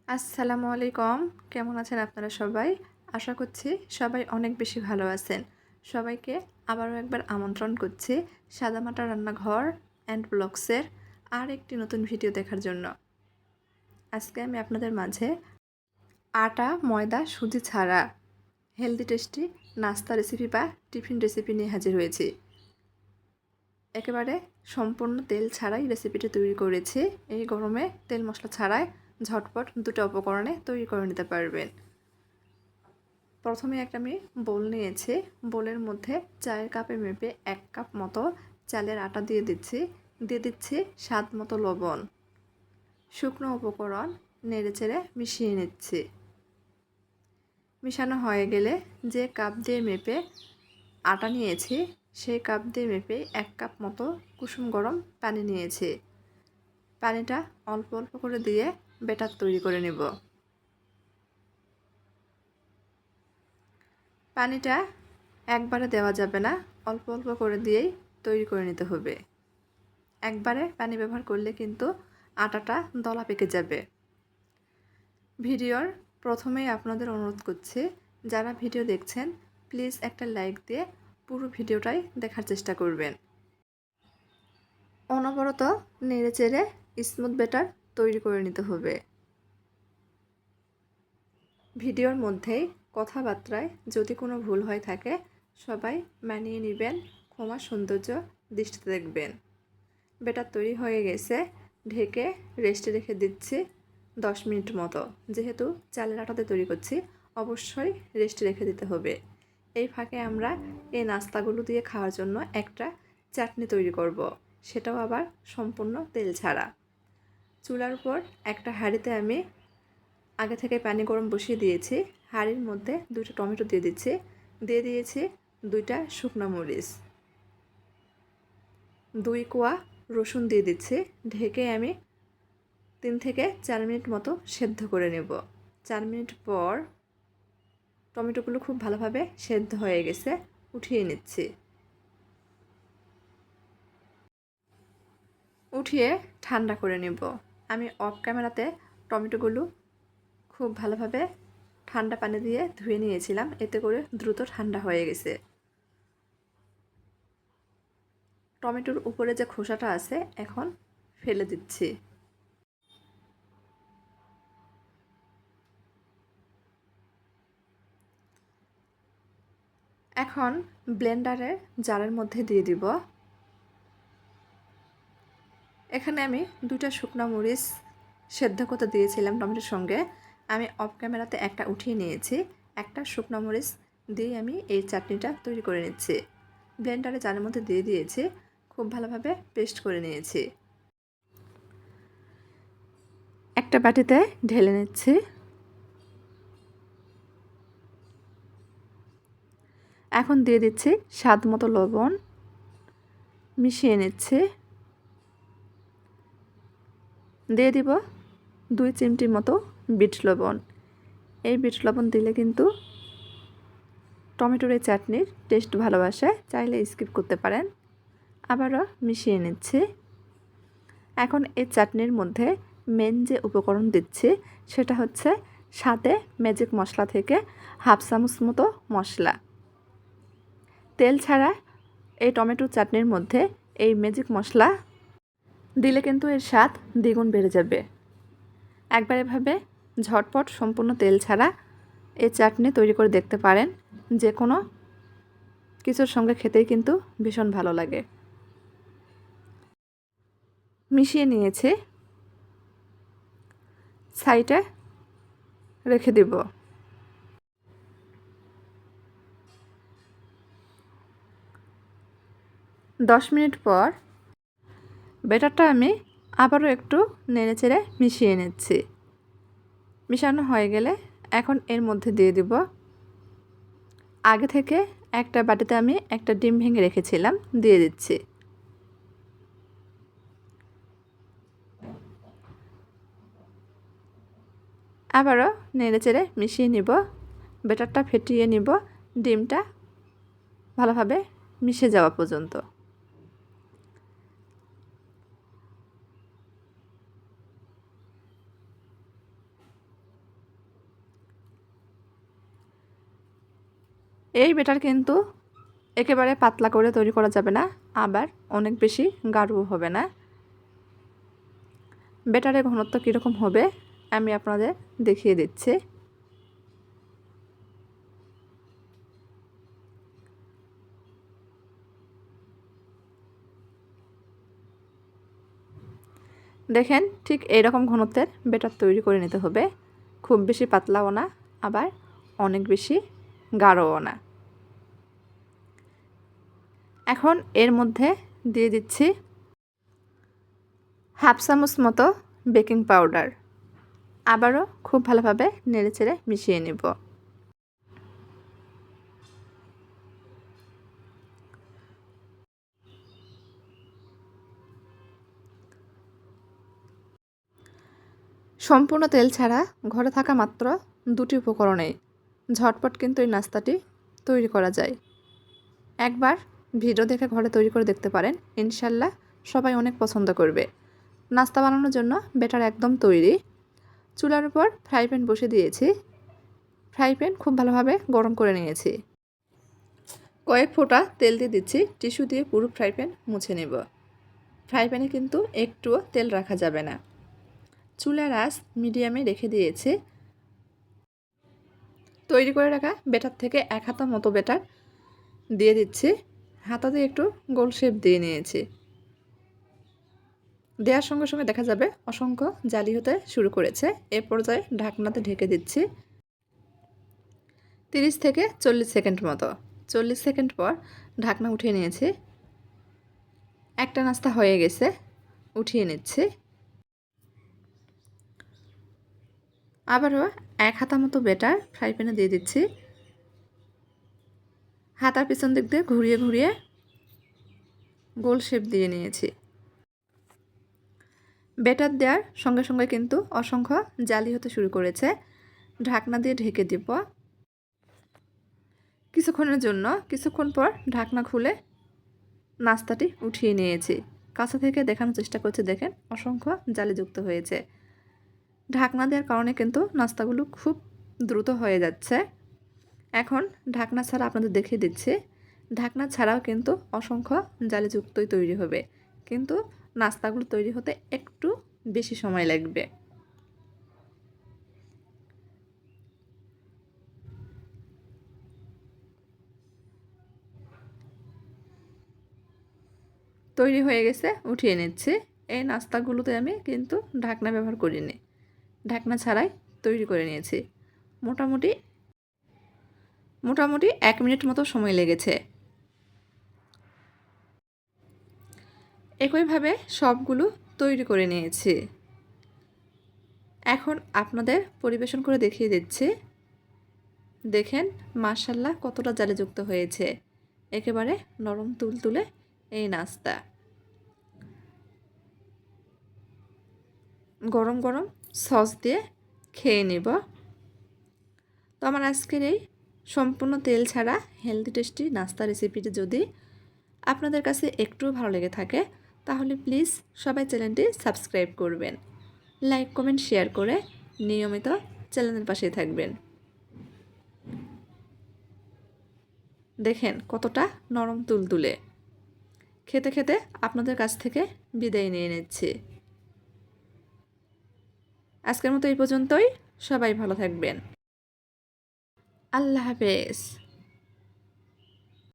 আসসালামু আলাইকুম। কেমন আছেন আপনারা সবাই? আশা করছি সবাই অনেক বেশি ভালো আছেন। সবাইকে আবারও একবার আমন্ত্রণ করছি সাদামাটা রান্নাঘর অ্যান্ড ব্লগসের আর একটি নতুন ভিডিও দেখার জন্য। আজকে আমি আপনাদের মাঝে আটা, ময়দা, সুজি ছাড়া হেলদি টেস্টি নাস্তা রেসিপি বা টিফিন রেসিপি নিয়ে হাজির হয়েছি। একেবারে সম্পূর্ণ তেল ছাড়াই রেসিপিটি তৈরি করেছি। এই গরমে তেল মশলা ছাড়াই ঝটপট দুটো উপকরণে তৈরি করে নিতে পারবেন। প্রথমে একটা আমি বোল নিয়েছি। বোলের মধ্যে চায়ের কাপে মেপে 1 কাপ মতো চালের আটা দিয়ে দিচ্ছি স্বাদ মতো লবণ। শুকনো উপকরণ নেড়েচেড়ে মিশিয়ে নিচ্ছি। মিশানো হয়ে গেলে যে কাপ দিয়ে মেপে আটা নিয়েছি সেই কাপ দিয়ে মেপে 1 কাপ মতো কুসুম গরম পানি নিয়েছি। পানিটা অল্প অল্প করে দিয়ে ব্যাটার তৈরি করে নেব। পানিটা একবারে দেওয়া যাবে না, অল্প অল্প করে দিয়েই তৈরি করে নিতে হবে। একবারে পানি ব্যবহার করলে কিন্তু আটাটা দলা পেকে যাবে। ভিডিওর প্রথমেই আপনাদের অনুরোধ করছি, যারা ভিডিও দেখছেন প্লিজ একটা লাইক দিয়ে পুরো ভিডিওটাই দেখার চেষ্টা করবেন। অনবরত নেড়েচেড়ে স্মুথ ব্যাটার তৈরি করে নিতে হবে। ভিডিওর মধ্যেই কথাবার্তায় যদি কোনো ভুল হয়ে থাকে সবাই মানিয়ে নেবেন, ক্ষমা সৌন্দর্য দৃষ্টিতে দেখবেন। ব্যাটার তৈরি হয়ে গেছে, ঢেকে রেস্টে রেখে দিচ্ছি 10 মিনিট মতো। যেহেতু চালের আটাতে তৈরি করছি অবশ্যই রেস্টে রেখে দিতে হবে। এই ফাঁকে আমরা এই নাস্তাগুলো দিয়ে খাওয়ার জন্য একটা চাটনি তৈরি করব, সেটাও আবার সম্পূর্ণ তেল ছাড়া। চুলার উপর একটা হাঁড়িতে আমি আগে থেকে পানি গরম বসিয়ে দিয়েছি। হাঁড়ির মধ্যে 2টা টমেটো দিয়ে দিয়েছি 2টা শুকনো মরিচ, 2 কোয়া রসুন দিয়ে দিচ্ছি। ঢেকে আমি 3 থেকে 4 মিনিট মতো সেদ্ধ করে নেব। 4 মিনিট পর টমেটোগুলো খুব ভালোভাবে সেদ্ধ হয়ে গেছে, উঠিয়ে নিচ্ছি। উঠিয়ে ঠান্ডা করে নেব। আমি অফ ক্যামেরাতে টমেটোগুলো খুব ভালোভাবে ঠান্ডা পানি দিয়ে ধুয়ে নিয়েছিলাম, এতে করে দ্রুত ঠান্ডা হয়ে গেছে। টমেটোর উপরে যে খোসাটা আছে এখন ফেলে দিচ্ছি। এখন ব্লেন্ডারের জারের মধ্যে দিয়ে দিব। এখানে আমি 2টা শুকনো মরিচ সেদ্ধ করতে দিয়েছিলাম টমেটোর সঙ্গে, আমি অফ ক্যামেরাতে একটা উঠিয়ে নিয়েছি। একটা শুকনো মরিচ দিয়ে আমি এই চাটনিটা তৈরি করে নিচ্ছি। ব্লেন্ডারে জারের মধ্যে দিয়ে দিয়েছি, খুব ভালোভাবে পেস্ট করে নিয়েছি। একটা বাটিতে ঢেলে নিচ্ছি। এখন দিয়ে দিচ্ছি স্বাদ মতো লবণ, মিশিয়ে নিচ্ছি। দিয়ে দিব 2 চিমটি মতো বিট লবণ। এই বিট লবণ দিলে কিন্তু টমেটোর এই চাটনির টেস্ট ভালোবাসে, চাইলে স্কিপ করতে পারেন। আবারও মিশিয়ে নিচ্ছি। এখন এই চাটনির মধ্যে মেন যে উপকরণ দিচ্ছি সেটা হচ্ছে সাথে ম্যাজিক মশলা থেকে হাফ চামচ মতো মশলা। তেল ছাড়া এই টমেটোর চাটনির মধ্যে এই ম্যাজিক মশলা দিলে কিন্তু এর স্বাদ দ্বিগুণ বেড়ে যাবে। একবার এভাবে ঝটপট সম্পূর্ণ তেল ছাড়া এই চাটনি তৈরি করে দেখতে পারেন। যে কোনো কিছুর সঙ্গে খেতেই কিন্তু ভীষণ ভালো লাগে। মিশিয়ে নিয়েছি, সাইডে রেখে দেব। দশ মিনিট পর ব্যাটারটা আমি আবারও একটু নেড়েচেড়ে মিশিয়ে নিচ্ছি। মিশানো হয়ে গেলে এখন এর মধ্যে দিয়ে দিব আগে থেকে একটা বাটিতে আমি একটা ডিম ভেঙে রেখেছিলাম, দিয়ে দিচ্ছি। আবারও নেড়েচেড়ে মিশিয়ে নিব, ব্যাটারটা ফেটিয়ে নিব ডিমটা ভালোভাবে মিশে যাওয়া পর্যন্ত। এই ব্যাটার কিন্তু একেবারে পাতলা করে তৈরি করা যাবে না, আবার অনেক বেশি গাঢ়ও হবে না। ব্যাটারের ঘনত্ব কীরকম হবে আমি আপনাদের দেখিয়ে দিচ্ছি। দেখেন ঠিক এইরকম ঘনত্বের ব্যাটার তৈরি করে নিতে হবে, খুব বেশি পাতলাও না আবার অনেক বেশি গাঢ়ও না। এখন এর মধ্যে দিয়ে দিচ্ছি হাফ চামচ মতো বেকিং পাউডার, আবারও খুব ভালোভাবে নেড়েচেড়ে মিশিয়ে নিব। সম্পূর্ণ তেল ছাড়া ঘরে থাকা মাত্র দুটি উপকরণে ঝটপট কিন্তু এই নাস্তাটি তৈরি করা যায়। একবার ভিডিও দেখে ঘরে তৈরি করে দেখতে পারেন, ইনশাল্লাহ সবাই অনেক পছন্দ করবে। নাস্তা বানানোর জন্য ব্যাটার একদম তৈরি। চুলার উপর ফ্রাই প্যান বসে দিয়েছি, ফ্রাই প্যান খুব ভালোভাবে গরম করে নিয়েছি। কয়েক ফোঁটা তেল দিয়ে দিচ্ছি, টিস্যু দিয়ে পুরো ফ্রাই প্যান মুছে নেব। ফ্রাই প্যানে কিন্তু একটুও তেল রাখা যাবে না। চুলার আঁচ মিডিয়ামে রেখে দিয়েছি। তৈরি করে রাখা ব্যাটার থেকে এক হাতা মতো ব্যাটার দিয়ে দিচ্ছি, হাতা দিয়ে একটু গোল শেপ দিয়ে নিয়েছি। দেওয়ার সঙ্গে সঙ্গে দেখা যাবে অসংখ্য জালি হতে শুরু করেছে। এ পর্যায়ে ঢাকনাতে ঢেকে দিচ্ছি 30 থেকে 40 সেকেন্ড মতো। 40 সেকেন্ড পর ঢাকনা উঠিয়ে নিয়েছি। একটা নাস্তা হয়ে গেছে, উঠিয়ে নিচ্ছি। আবারও এক হাতা মতো ব্যাটার ফ্রাই প্যানে দিয়ে দিচ্ছি। হাতার পিছন দিক দিয়ে ঘুরিয়ে ঘুরিয়ে গোল শেপ দিয়ে নিয়েছি। ব্যাটার দেওয়ার সঙ্গে সঙ্গে কিন্তু অসংখ্য জালি হতে শুরু করেছে। ঢাকনা দিয়ে ঢেকে দিব কিছুক্ষণের জন্য। কিছুক্ষণ পর ঢাকনা খুলে নাস্তাটি উঠিয়ে নিয়েছি। কাছে থেকে দেখানোর চেষ্টা করছি, দেখেন অসংখ্য জালিযুক্ত হয়েছে। ঢাকনা দেওয়ার কারণে কিন্তু নাস্তাগুলো খুব দ্রুত হয়ে যাচ্ছে। এখন ঢাকনা ছাড়া আপনাদের দেখিয়ে দিচ্ছি। ঢাকনা ছাড়াও কিন্তু অসংখ্য জালিযুক্তই তৈরি হবে, কিন্তু নাস্তাগুলো তৈরি হতে একটু বেশি সময় লাগবে। তৈরি হয়ে গেছে, উঠিয়ে নিচ্ছি। এই নাস্তাগুলোতে আমি কিন্তু ঢাকনা ব্যবহার করিনি, ঢাকনা ছাড়াই তৈরি করে নিয়েছি। মোটামুটি 1 মিনিট মতো সময় লেগেছে। একইভাবে সবগুলো তৈরি করে নিয়েছি। এখন আপনাদের পরিবেশন করে দেখিয়ে দিচ্ছি। দেখেন মাশাআল্লাহ কতটা জালিযুক্ত হয়েছে, একেবারে নরম তুলতুলে এই নাস্তা। গরম গরম সস দিয়ে খেয়ে নেব। তো আমার আজকের এই সম্পূর্ণ তেল ছাড়া হেলদি টেস্টি নাস্তা রেসিপিটি যদি আপনাদের কাছে একটু ভালো লেগে থাকে, তাহলে প্লিজ সবাই চ্যানেলটি সাবস্ক্রাইব করবেন, লাইক কমেন্ট শেয়ার করে নিয়মিত চ্যানেলের পাশে থাকবেন। দেখেন কতটা নরম তুলতুলে। খেতে খেতে আপনাদের কাছ থেকে বিদায় নিয়ে নিচ্ছি। আজকের মতো এই পর্যন্তই। সবাই ভালো থাকবেন। আল্লাহ হাফেজ।